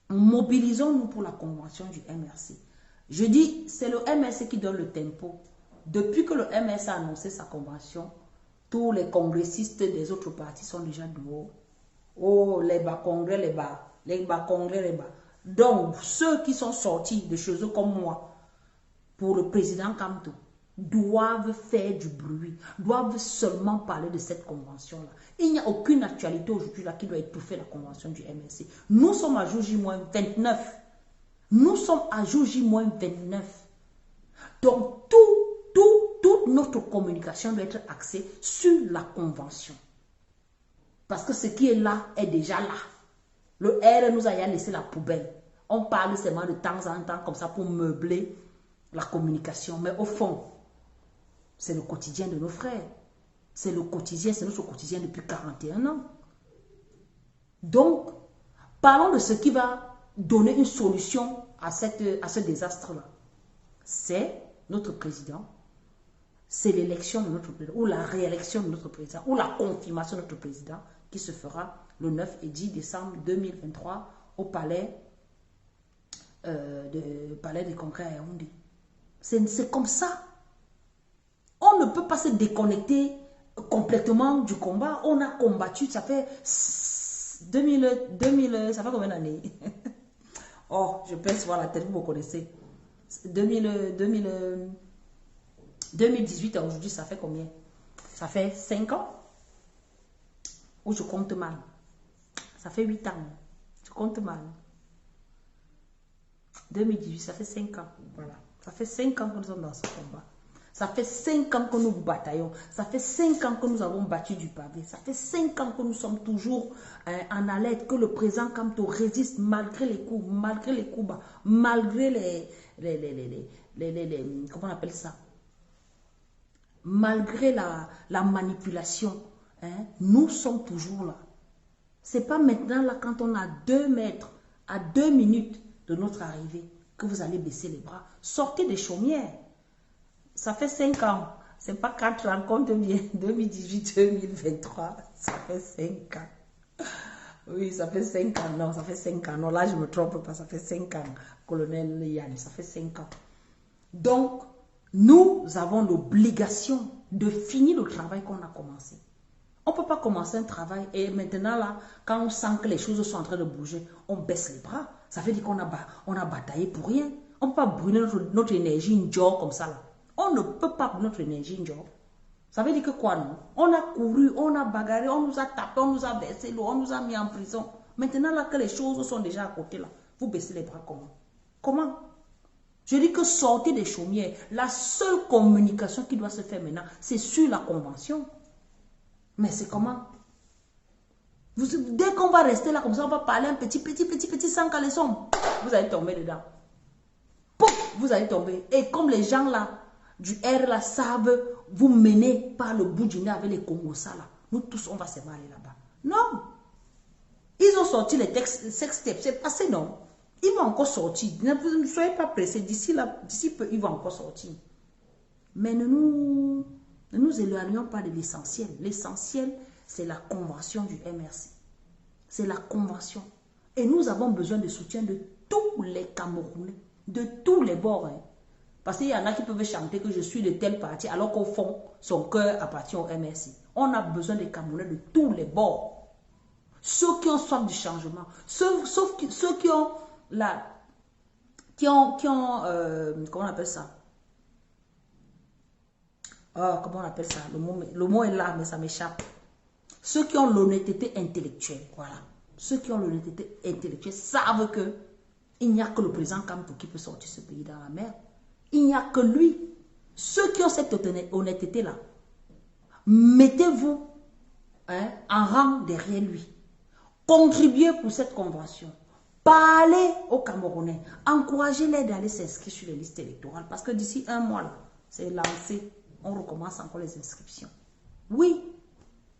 A: mobilisons-nous pour la convention du MRC. Je dis, c'est le MRC qui donne le tempo. Depuis que le MRC a annoncé sa convention, tous les congressistes des autres partis sont déjà dehors. Oh, les bas congrès, les bas congrès, les bas. Donc, ceux qui sont sortis de chez eux comme moi, pour le président Kamto, doivent faire du bruit, doivent seulement parler de cette convention-là. Il n'y a aucune actualité aujourd'hui là qui doit étouffer la convention du MRC. Nous sommes à jour J-29. Nous sommes à jour J-29. Donc, toute notre communication doit être axée sur la convention. Parce que ce qui est là est déjà là. Le R nous a laissé la poubelle. On parle seulement de temps en temps comme ça pour meubler la communication. Mais au fond, C'est le quotidien de nos frères. C'est le quotidien, c'est notre quotidien depuis 41 ans. Donc, parlons de ce qui va donner une solution à ce désastre-là. C'est notre président, c'est l'élection de notre président, ou la réélection de notre président, ou la confirmation de notre président, qui se fera le 9 et 10 décembre 2023 au palais des congrès à Yaoundé. C'est comme ça. On ne peut pas se déconnecter complètement du combat. On a combattu, ça fait 2000, ça fait combien d'années? Oh, je pense voir la tête, vous me connaissez. 2018 à aujourd'hui, ça fait combien? Ça fait 5 ans? Ou je compte mal? Ça fait 8 ans. Je compte mal. 2018, ça fait 5 ans. Voilà. Ça fait 5 ans que nous sommes dans ce combat. Ça fait 5 ans que nous bataillons. Ça fait 5 ans que nous avons battu du pavé. Ça fait 5 ans que nous sommes toujours en alerte, que le président Kamto résiste malgré les coups, malgré les coups bas, malgré comment on appelle ça? Malgré la manipulation. Hein, nous sommes toujours là. C'est pas maintenant, là, quand on a 2 mètres, à 2 minutes de notre arrivée, que vous allez baisser les bras. Sortez des chaumières. Ça fait 5 ans. C'est pas 4 ans, compte bien. 2018-2023. Ça fait 5 ans. Oui, ça fait 5 ans. Non, ça fait 5 ans. Non, là, je me trompe pas. Ça fait 5 ans. Colonel Yann, ça fait 5 ans. Donc, nous avons l'obligation de finir le travail qu'on a commencé. On ne peut pas commencer un travail et maintenant, là, quand on sent que les choses sont en train de bouger, on baisse les bras. Ça veut dire qu'on a bataillé pour rien. On ne peut pas brûler notre énergie une job comme ça, là. On ne peut pas brûler notre énergie une job. Ça veut dire que quoi, non? On a couru, on a bagarré, on nous a tapé, on nous a versé l'eau, on nous a mis en prison. Maintenant, là, que les choses sont déjà à côté, là, vous baissez les bras comment? Comment? Je dis que sortez des chaumières. La seule communication qui doit se faire maintenant, c'est sur la convention. Mais c'est comment? Dès qu'on va rester là comme ça, on va parler un petit sans caleçon. Vous allez tomber dedans. Pouf, vous allez tomber. Et comme les gens là, du R là, savent vous mener par le bout du nez avec les Congossas là, nous tous, on va se marier là-bas. Non. Ils ont sorti les textes, sex tapes. C'est passé, non? Ils vont encore sortir. Ne soyez pas pressés. D'ici peu, ils vont encore sortir. Mais ne nous éloignons pas de l'essentiel. L'essentiel, c'est la convention du MRC. C'est la convention. Et nous avons besoin de soutien de tous les Camerounais, de tous les bords. Hein. Parce qu'il y en a qui peuvent chanter que je suis de tel parti, alors qu'au fond, son cœur appartient au MRC. On a besoin des Camerounais de tous les bords. Ceux qui ont soif du changement, ceux qui ont comment on appelle ça? Comment on appelle ça? Le mot est là, mais ça m'échappe. Ceux qui ont l'honnêteté intellectuelle, voilà. Ceux qui ont l'honnêteté intellectuelle savent que il n'y a que le président Kamto qui peut sortir ce pays dans la mer. Il n'y a que lui. Ceux qui ont cette honnêteté-là, mettez-vous en rang derrière lui. Contribuez pour cette convention. Parlez aux Camerounais. Encouragez-les d'aller s'inscrire sur les listes électorales. Parce que d'ici 1 mois, c'est lancé. On recommence encore les inscriptions. Oui,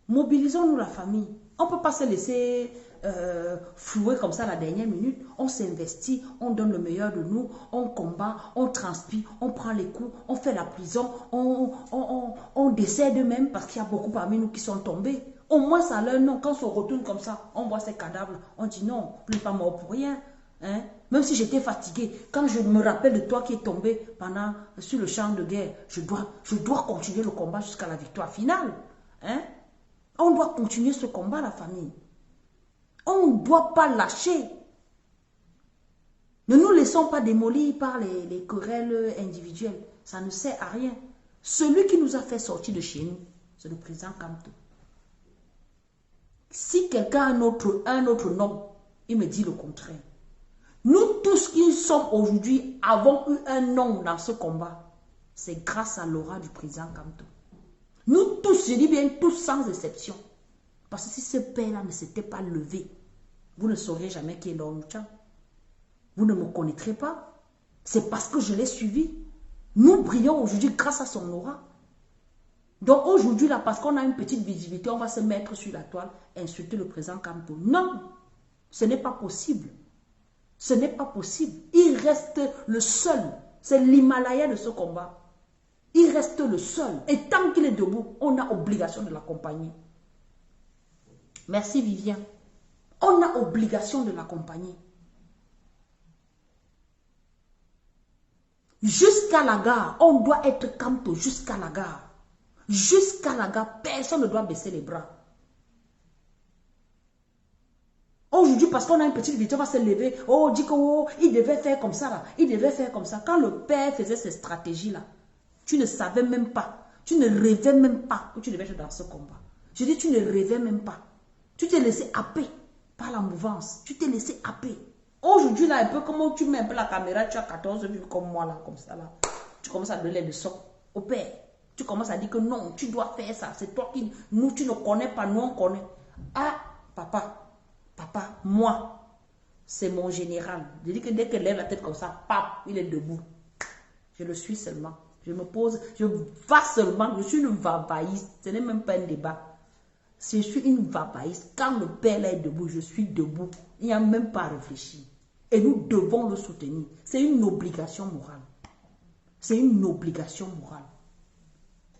A: mobilisons-nous la famille. On ne peut pas se laisser flouer comme ça à la dernière minute. On s'investit, on donne le meilleur de nous, on combat, on transpire, on prend les coups, on fait la prison, on décède même parce qu'il y a beaucoup parmi nous qui sont tombés. Au moins, ça leur nom. Quand on se retourne comme ça, on voit ces cadavres, on dit non, je n'ai pas mort pour rien. Hein? Même si j'étais fatiguée, quand je me rappelle de toi qui est tombé sur le champ de guerre, je dois continuer le combat jusqu'à la victoire finale. Hein? On doit continuer ce combat, la famille. On ne doit pas lâcher. Ne nous laissons pas démolir par les querelles individuelles. Ça ne sert à rien. Celui qui nous a fait sortir de chez nous, c'est le président Kamto. Si quelqu'un a un autre nom, il me dit le contraire. Nous tous qui sommes aujourd'hui avons eu un nom dans ce combat. C'est grâce à l'aura du président Kamto. Nous tous, je dis bien tous sans exception. Parce que si ce père-là ne s'était pas levé, vous ne saurez jamais qui est Lord Chan. Vous ne me connaîtrez pas. C'est parce que je l'ai suivi. Nous brillons aujourd'hui grâce à son aura. Donc aujourd'hui, là, parce qu'on a une petite visibilité, on va se mettre sur la toile et insulter le président Kamto. Non, ce n'est pas possible. Ce n'est pas possible. Il reste le seul. C'est l'Himalaya de ce combat. Il reste le seul. Et tant qu'il est debout, on a obligation de l'accompagner. Merci Vivien. On a obligation de l'accompagner. Jusqu'à la gare, on doit être Kamto jusqu'à la gare. Jusqu'à la gare, personne ne doit baisser les bras. Aujourd'hui, parce qu'on a une petite vidéo, on va se lever. Oh, dit que oh, il devait faire comme ça là. Il devait faire comme ça. Quand le père faisait ces stratégies-là, tu ne savais même pas. Tu ne rêvais même pas que tu devais être dans ce combat. Je dis, tu ne rêvais même pas. Tu t'es laissé happer par la mouvance. Tu t'es laissé happer. Aujourd'hui, là, un peu comment tu mets un peu la caméra, tu as 14 vues comme moi là, comme ça là. Tu commences à donner des leçons au père. Tu commences à dire que non, tu dois faire ça. C'est toi qui... Nous, tu ne connais pas, nous, on connaît. Ah, papa, moi, c'est mon général. Je dis que dès qu'il lève la tête comme ça, pap, il est debout. Je le suis seulement. Je me pose, je vais seulement. Je suis une vabaïste. Ce n'est même pas un débat. Je suis une vabaïste. Quand le père là est debout, je suis debout. Il n'y a même pas à réfléchir. Et nous devons le soutenir. C'est une obligation morale. C'est une obligation morale.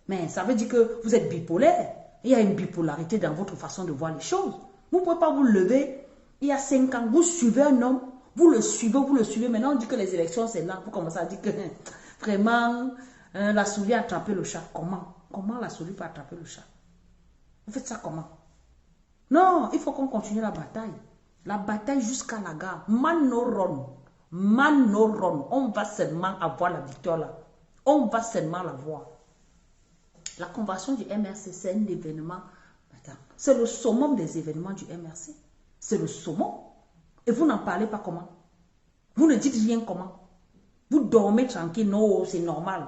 A: Mais ça veut dire que vous êtes bipolaire. Il y a une bipolarité dans votre façon de voir les choses. Vous ne pouvez pas vous lever. Il y a 5 ans, vous suivez un homme. Vous le suivez. Maintenant, on dit que les élections, c'est là. Vous commencez à dire que vraiment, la souris a attrapé le chat. Comment la souris peut attraper le chat? Vous faites ça comment? Non, il faut qu'on continue la bataille. La bataille jusqu'à la gare. Man no run. On va seulement avoir la victoire là. On va seulement la voir. La convention du MRC, c'est un événement. C'est le summum des événements du MRC. C'est le summum. Et vous n'en parlez pas comment? Vous ne dites rien comment? Vous dormez tranquille, non, c'est normal.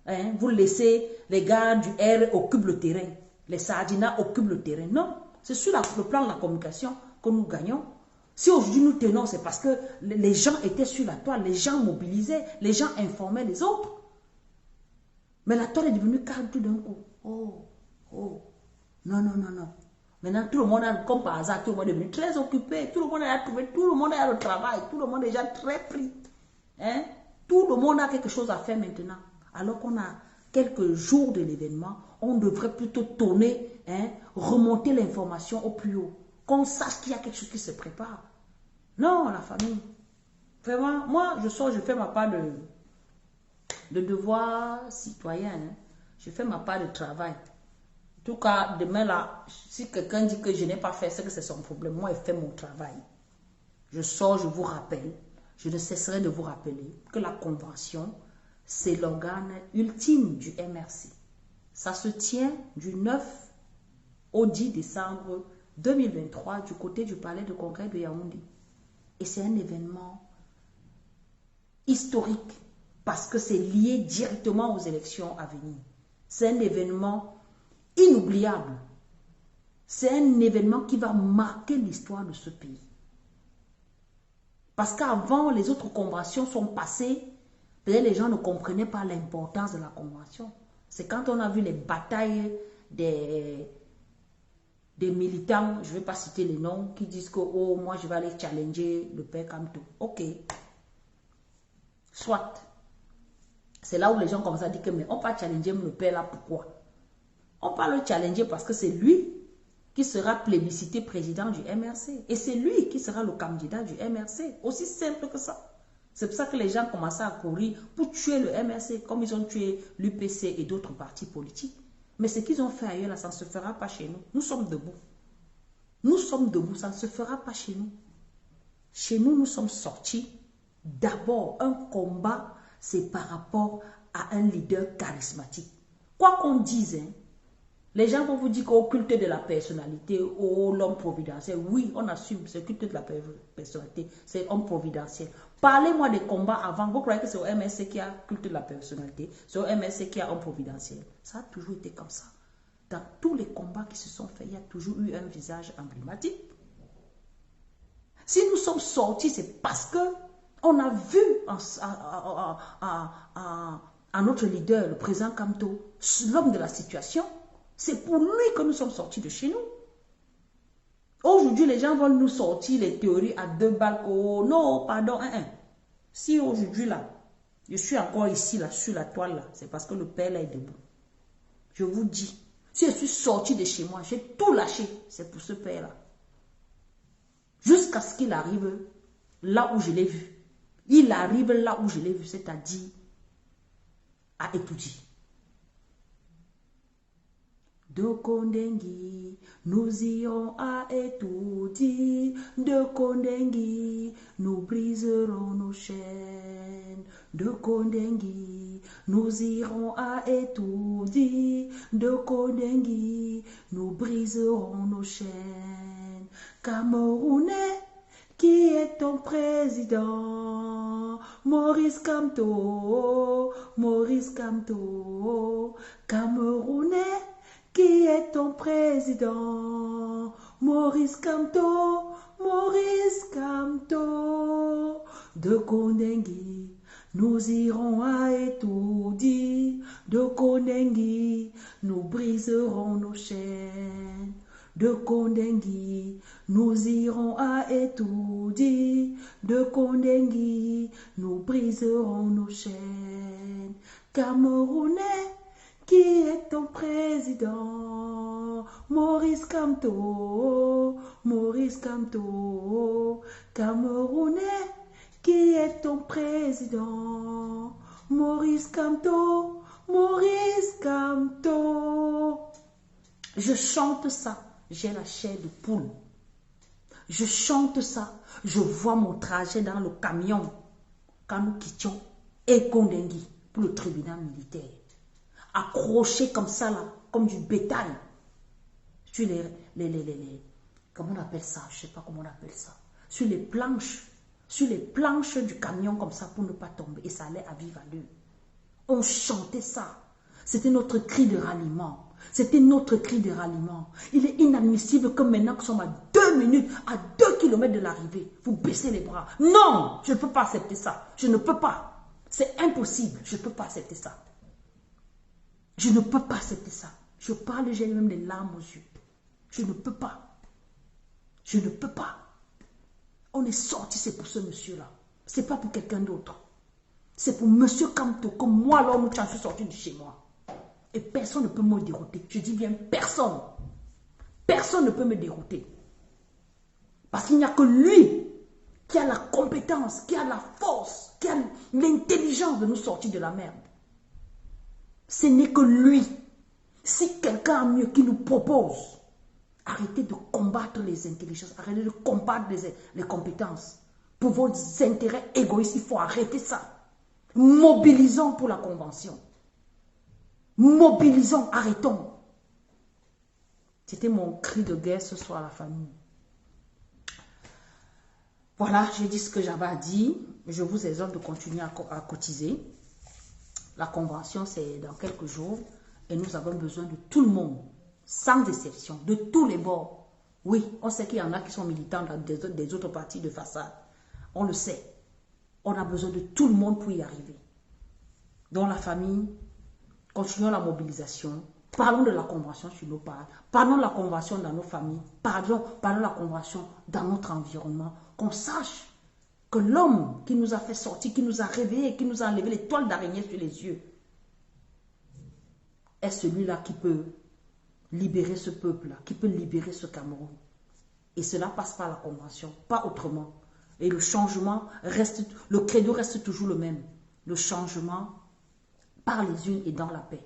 A: Hein? Vous laissez les gars du R occupent le terrain. Les Sardinats occupent le terrain. Non, c'est sur le plan de la communication que nous gagnons. Si aujourd'hui nous tenons, c'est parce que les gens étaient sur la toile, les gens mobilisaient, les gens informaient les autres. Mais la toile est devenue calme tout d'un coup. Oh. Non. Maintenant, tout le monde, comme par hasard, tout le monde est devenu très occupé. Tout le monde a trouvé, tout le monde a le travail. Tout le monde est déjà très pris. Hein? Tout le monde a quelque chose à faire maintenant. Alors qu'on a quelques jours de l'événement, on devrait plutôt tourner, hein, remonter l'information au plus haut. Qu'on sache qu'il y a quelque chose qui se prépare. Non, la famille. Vraiment, moi, je sors, je fais ma part de devoir citoyen. Hein. Je fais ma part de travail. En tout cas, demain là, si quelqu'un dit que je n'ai pas fait, c'est que c'est son problème. Moi, je fais mon travail. Je sors, je vous rappelle. Je ne cesserai de vous rappeler que la convention, c'est l'organe ultime du MRC. Ça se tient du 9 au 10 décembre 2023 du côté du palais de congrès de Yaoundé. Et c'est un événement historique parce que c'est lié directement aux élections à venir. C'est un événement inoubliable. C'est un événement qui va marquer l'histoire de ce pays. Parce qu'avant, les autres conventions sont passées, peut-être les gens ne comprenaient pas l'importance de la convention. C'est quand on a vu les batailles des militants, je ne vais pas citer les noms, qui disent que oh, moi je vais aller challenger le père Kamto. Ok. Soit. C'est là où les gens commencent à dire que mais on va challenger le père là, pourquoi? On va le challenger parce que c'est lui qui sera plébiscité président du MRC. Et c'est lui qui sera le candidat du MRC. Aussi simple que ça. C'est pour ça que les gens commencent à courir pour tuer le MRC, comme ils ont tué l'UPC et d'autres partis politiques. Mais ce qu'ils ont fait ailleurs, là, ça ne se fera pas chez nous. Nous sommes debout. Nous sommes debout, ça ne se fera pas chez nous. Chez nous, nous sommes sortis. D'abord, un combat, c'est par rapport à un leader charismatique. Quoi qu'on dise, hein, les gens vont vous dire qu'au culte de la personnalité, oh, l'homme providentiel, oui, on assume, c'est culte de la personnalité, c'est homme providentiel. Parlez-moi des combats avant, vous croyez que c'est au MSC qui a culte de la personnalité, c'est au MSC qui a homme providentiel. Ça a toujours été comme ça. Dans tous les combats qui se sont faits, il y a toujours eu un visage emblématique. Si nous sommes sortis, c'est parce que on a vu à notre leader, le président Kamto, l'homme de la situation. C'est pour lui que nous sommes sortis de chez nous. Aujourd'hui, les gens veulent nous sortir les théories à 2 balles. Oh, non, pardon. Si aujourd'hui, là, je suis encore ici, là, sur la toile, là, c'est parce que le Père, là, est debout. Je vous dis, si je suis sorti de chez moi, j'ai tout lâché. C'est pour ce Père-là. Jusqu'à ce qu'il arrive là où je l'ai vu. Il arrive là où je l'ai vu, c'est-à-dire à étudier. De Kondengi, nous irons à étudier. De Kondengi, nous briserons nos chaînes. De Kondengi, nous irons à étudier. De Kondengi, nous briserons nos chaînes. Camerounais, qui est ton président? Maurice Kamto, Maurice Kamto. Camerounais, qui est ton président? Maurice Kamto, Maurice Kamto. De Kondengi, nous irons à étudier. De Kondengi, nous briserons nos chaînes. De Kondengi, nous irons à étudier. De Kondengi, nous briserons nos chaînes. Camerounais, qui est ton président? Maurice Kamto, Maurice Kamto. Camerounais, qui est ton président? Maurice Kamto, Maurice Kamto. Je chante ça, j'ai la chair de poule. Je chante ça, je vois mon trajet dans le camion quand nous quittions Kondengi pour le tribunal militaire. Accroché comme ça là, comme du bétail. Sur comment on appelle ça? Je ne sais pas comment on appelle ça. Sur les planches du camion comme ça pour ne pas tomber. Et ça allait à vive allure. On chantait ça. C'était notre cri de ralliement. C'était notre cri de ralliement. Il est inadmissible que maintenant que nous sommes à 2 minutes, à 2 kilomètres de l'arrivée, vous baissez les bras. Non, je ne peux pas accepter ça. Je ne peux pas. C'est impossible. Je ne peux pas accepter ça. Je ne peux pas accepter ça. Je parle, j'ai même des larmes aux yeux. Je ne peux pas. Je ne peux pas. On est sorti, c'est pour ce monsieur-là. Ce n'est pas pour quelqu'un d'autre. C'est pour monsieur Kamto, comme moi, l'homme, je suis sorti de chez moi. Et personne ne peut me dérouter. Je dis bien personne. Personne ne peut me dérouter. Parce qu'il n'y a que lui qui a la compétence, qui a la force, qui a l'intelligence de nous sortir de la merde. Ce n'est que lui. Si quelqu'un a mieux qui nous propose, arrêtez de combattre les intelligences, arrêtez de combattre les compétences. Pour vos intérêts égoïstes, il faut arrêter ça. Mobilisons pour la convention. Mobilisons, arrêtons. C'était mon cri de guerre ce soir à la famille. Voilà, j'ai dit ce que j'avais à dire. Je vous exhorte de continuer à cotiser. La convention, c'est dans quelques jours. Et nous avons besoin de tout le monde, sans exception, de tous les bords. Oui, on sait qu'il y en a qui sont militants dans des autres partis de façade. On le sait. On a besoin de tout le monde pour y arriver. Dans la famille, continuons la mobilisation. Parlons de la convention sur nos parts. Parlons de la convention dans nos familles. Parlons de la convention dans notre environnement. Qu'on sache que l'homme qui nous a fait sortir, qui nous a réveillés, qui nous a enlevé les toiles d'araignée sur les yeux, est celui-là qui peut libérer ce peuple-là, qui peut libérer ce Cameroun. Et cela passe par la convention, pas autrement. Et le changement reste, le credo reste toujours le même. Le changement par les unes et dans la paix.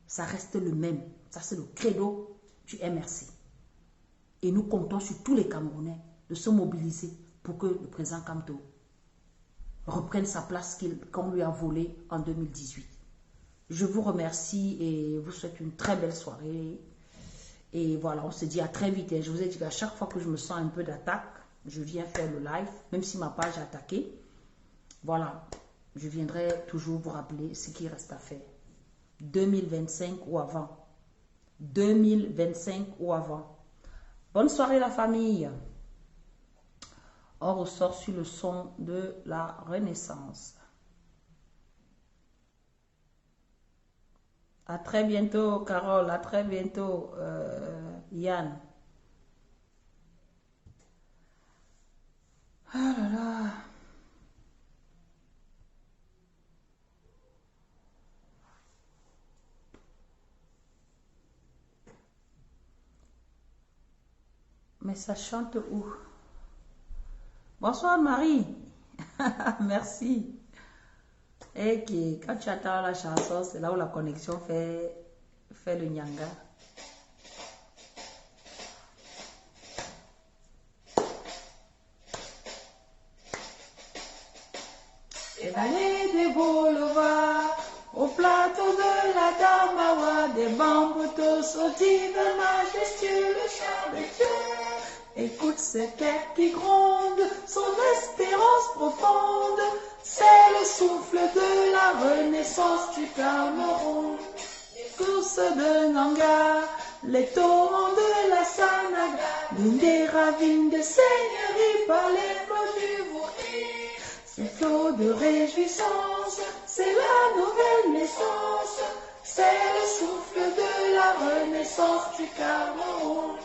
A: Ça reste le même. Ça, c'est le credo du MRC. Et nous comptons sur tous les Camerounais de se mobiliser pour que le président Kamto reprenne sa place qu'on lui a volée en 2018. Je vous remercie et vous souhaite une très belle soirée. Et voilà, on se dit à très vite. Et je vous ai dit qu'à chaque fois que je me sens un peu d'attaque, je viens faire le live, même si ma page est attaquée. Voilà, je viendrai toujours vous rappeler ce qui reste à faire. 2025 ou avant. 2025 ou avant. Bonne soirée la famille. On ressort sur le son de la Renaissance. À très bientôt, Carole. À très bientôt, Yann. Ah là là. Mais ça chante où? Bonsoir, Marie. Merci. Et quand tu attends la chanson, c'est là où la connexion fait le nyanga. Et l'allée des boulevards, au plateau de la Damawa, des bambous sautis de majestueux le chant de Dieu. Écoute cette terre qui gronde, son espérance profonde, c'est le souffle de la renaissance du Cameroun. Les courses de Nanga, les torrents de la Sanaga, l'une des ravines de seigneurie par les flots du Vouri. Ces flots de réjouissance, c'est la nouvelle naissance, c'est le souffle de la renaissance du Cameroun.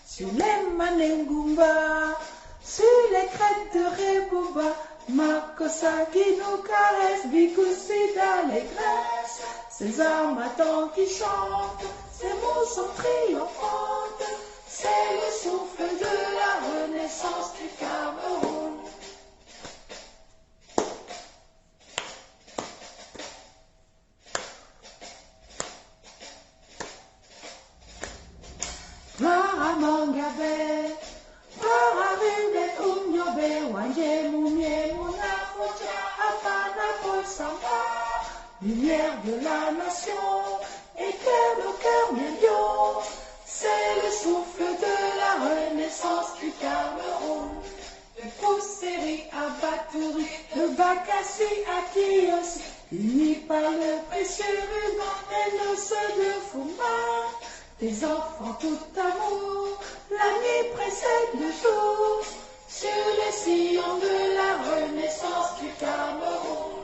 A: Sur les Manengumba, sur les crêtes de Rebouba, Makossa qui nous caresse, Bikoussi d'allégresse, ces armatans qui chantent, ces mots sont triomphantes, c'est le souffle de la renaissance du Cameroun. Gloire à Mangabe, gloire à Ruben Unyobe, Wanje Moumie, Mouna Fotia, Afana Paul Samba, lumière de la nation, éclaire nos cœurs millions, c'est le souffle de la renaissance du Cameroun. De Pousseri à Batouri, de Bakassi à Kios, unis par le précieux ruban et le ceux de Fouma. Des enfants tout amour, la nuit précède le jour, sur les sillons de la renaissance du Cameroun.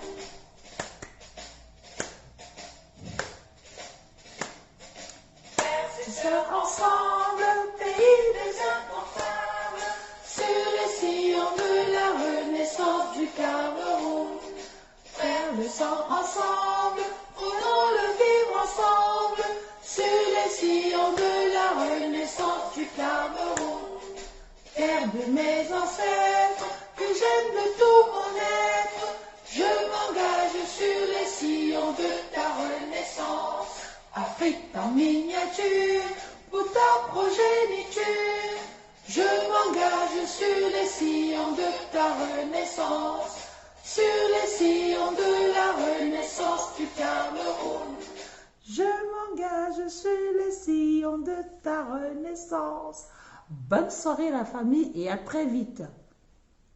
A: Frères et sœurs ensemble, pays des incontables, sur les sillons de la renaissance du Cameroun. Frères le sang ensemble, prenons le vivre ensemble, sur les sillons de la renaissance du Cameroun. Terre de mes ancêtres, que j'aime de tout mon être, je m'engage sur les sillons de ta renaissance. Afrique en miniature, pour ta progéniture, je m'engage sur les sillons de ta renaissance, sur les sillons de la renaissance du Cameroun. Je m'engage sur les sillons de ta renaissance. Bonne soirée la famille et à très vite.